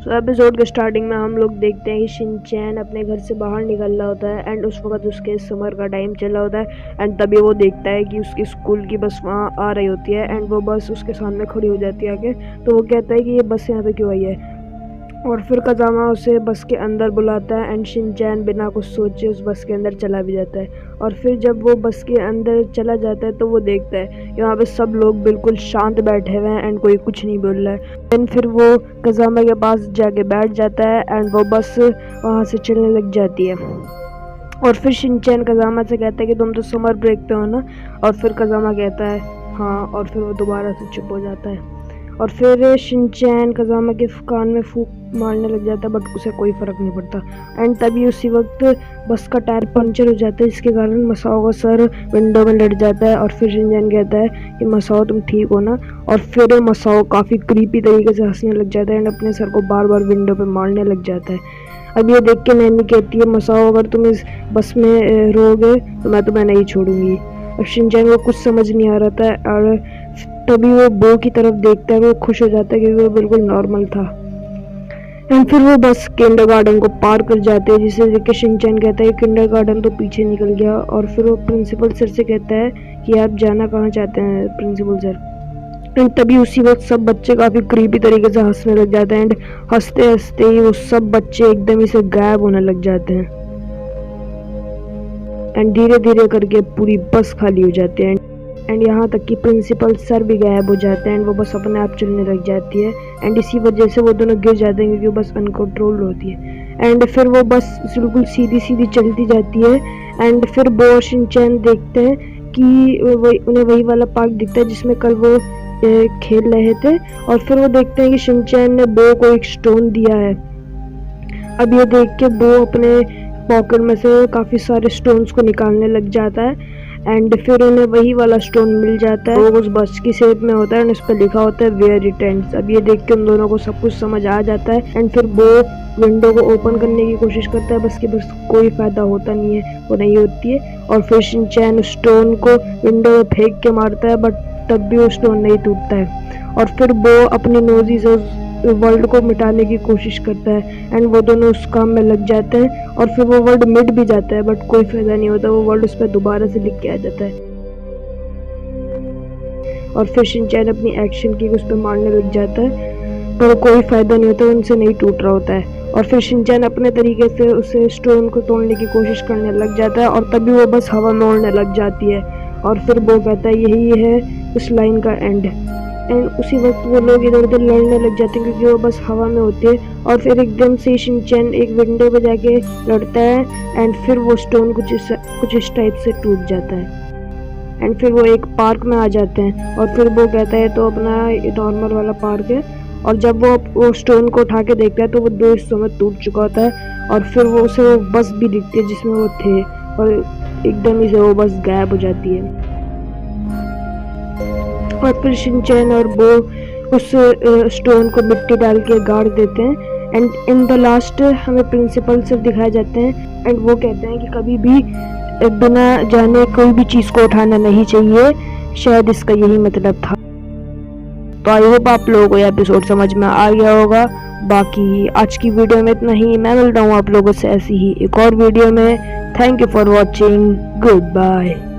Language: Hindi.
एपिसोड के स्टार्टिंग में हम लोग देखते हैं कि शिनचैन अपने घर से बाहर निकल रहा होता है एंड उस वक्त उसके समर का टाइम चल रहा होता है एंड तभी वो देखता है कि उसकी स्कूल की बस वहाँ आ रही होती है एंड वो बस उसके सामने खड़ी हो जाती है आगे। तो वो कहता है कि ये बस यहाँ पे क्यों आई है, और फिर कज़ामा उसे बस के अंदर बुलाता है एंड शिनचैन बिना कुछ सोचे उस बस के अंदर चला भी जाता है। और फिर जब वो बस के अंदर चला जाता है तो वो देखता है कि वहाँ पे सब लोग बिल्कुल शांत बैठे हुए हैं एंड कोई कुछ नहीं बोल रहा है। एंड फिर वो कज़ामा के पास जाके बैठ जाता है एंड वो बस वहाँ से चलने लग जाती है। और फिर शिनचैन कज़ामा से कहता है कि तुम तो समर ब्रेक पे हो ना, और फिर कज़ामा कहता है हाँ, और फिर वो दोबारा से चुप हो जाता है। और फिर शिनचैन कज़ामा के कान में फूंक मारने लग जाता है बट उसे कोई फ़र्क नहीं पड़ता। एंड तभी उसी वक्त बस का टायर पंचर हो जाता है जिसके कारण मसाओ का सर विंडो में लड़ जाता है। और फिर शिनचैन कहता है कि मसाओ तुम ठीक हो ना, और फिर मसाओ काफ़ी क्रीपी तरीके से हंसने लग जाता है एंड अपने सर को बार बार विंडो पे मारने लग जाता है। अब ये देख के नैनी कहती है मसाओ अगर तुम इस बस में रहोगे तो मैं तुम्हें नहीं छोड़ूंगी। अब शिनचैन को कुछ समझ नहीं आ रहा था और तभी वो बो की तरफ देखता है, वो खुश हो जाता है क्योंकि वो बिल्कुल नॉर्मल था। एंड फिर वो बस किंडरगार्टन को पार कर जाते हैं जिसे देख के शिनचैन कहता है किंडरगार्टन तो पीछे निकल गया। और फिर वो प्रिंसिपल सर से कहता है कि आप जाना कहाँ चाहते हैं प्रिंसिपल सर। एंड तभी उसी वक्त सब बच्चे काफ़ी क्रीपी तरीके से हंसने लग जाते हैं एंड हंसते हंसते ही वो सब बच्चे एकदम ही से गायब होने लग जाते हैं एंड धीरे धीरे करके पूरी बस खाली हो जाती है एंड यहाँ तक कि प्रिंसिपल सर भी गायब हो जाते हैं एंड वो बस अपने आप चलने लग जाती है एंड इसी वजह से वो दोनों गिर जाते हैं क्योंकि वो बस अनकंट्रोल होती है। एंड फिर वो बस बिल्कुल सीधी सीधी चलती जाती है एंड फिर बो और शिनचैन देखते हैं कि उन्हें वही वाला पार्क दिखता है जिसमें कल वो खेल रहे थे। और फिर वो देखते हैं कि शिनचैन ने बो को एक स्टोन दिया है। अब ये देख के बो अपने पॉकेट में से काफ़ी सारे स्टोन्स को निकालने लग जाता है एंड फिर उन्हें वही वाला स्टोन मिल जाता है। वो उस बस की शेप में होता है एंड उस पर लिखा होता है वेयर इट एंड्स। अब ये देख के उन दोनों को सब कुछ समझ आ जाता है एंड फिर वो विंडो को ओपन करने की कोशिश करता है बस कि बस कोई फ़ायदा होता नहीं है, वो नहीं होती है। और फिर शिनचैन स्टोन को विंडो में फेंक के मारता है बट तब भी वो स्टोन नहीं टूटता है। और फिर वो अपनी नोज़ी से वर्ल्ड को मिटाने की कोशिश करता है एंड वो दोनों उस काम में लग जाते हैं। और फिर वो वर्ड मिट भी जाता है बट कोई फायदा नहीं होता, वो वर्ड उस पर दोबारा से लिख के आ जाता है। और फिर शिनचैन अपनी एक्शन की उस पर मारने लग जाता है पर कोई फायदा नहीं होता, उनसे नहीं टूट रहा होता है। और फिर शिनचैन अपने तरीके से उसे स्टोन को तोड़ने की कोशिश करने लग जाता है और तभी वो बस हवा में उड़ने लग जाती है। और फिर वो कहता है यही है उस लाइन का एंड। एंड उसी वक्त वो लोग इधर उधर लड़ने लग जाते हैं क्योंकि वो बस हवा में होते हैं। और फिर एकदम से शिनचैन एक विंडो पे जाके लड़ता है एंड फिर वो स्टोन कुछ इस टाइप से टूट जाता है एंड फिर वो एक पार्क में आ जाते हैं। और फिर वो कहता है तो अपना नॉर्मल वाला पार्क है। और जब वो स्टोन को उठा के देखता है तो वो दो हिस्सों में टूट चुका होता है और फिर वो उसे बस भी दिखती है जिसमें वो थे और एकदम ही से वो बस गायब हो जाती है। और फिर शिनचैन और बो उस स्टोन को मिट्टी डाल के गाड़ देते हैं एंड इन द लास्ट हमें प्रिंसिपल सर दिखाए जाते हैं एंड वो कहते हैं कि कभी भी बिना जाने कोई भी चीज़ को उठाना नहीं चाहिए, शायद इसका यही मतलब था। तो आई होप आप लोगों को यह एपिसोड समझ में आ गया होगा। बाकी आज की वीडियो में इतना ही, मैं मिलता हूँ आप लोगों से ऐसी ही एक और वीडियो में। Thank you for watching, good bye.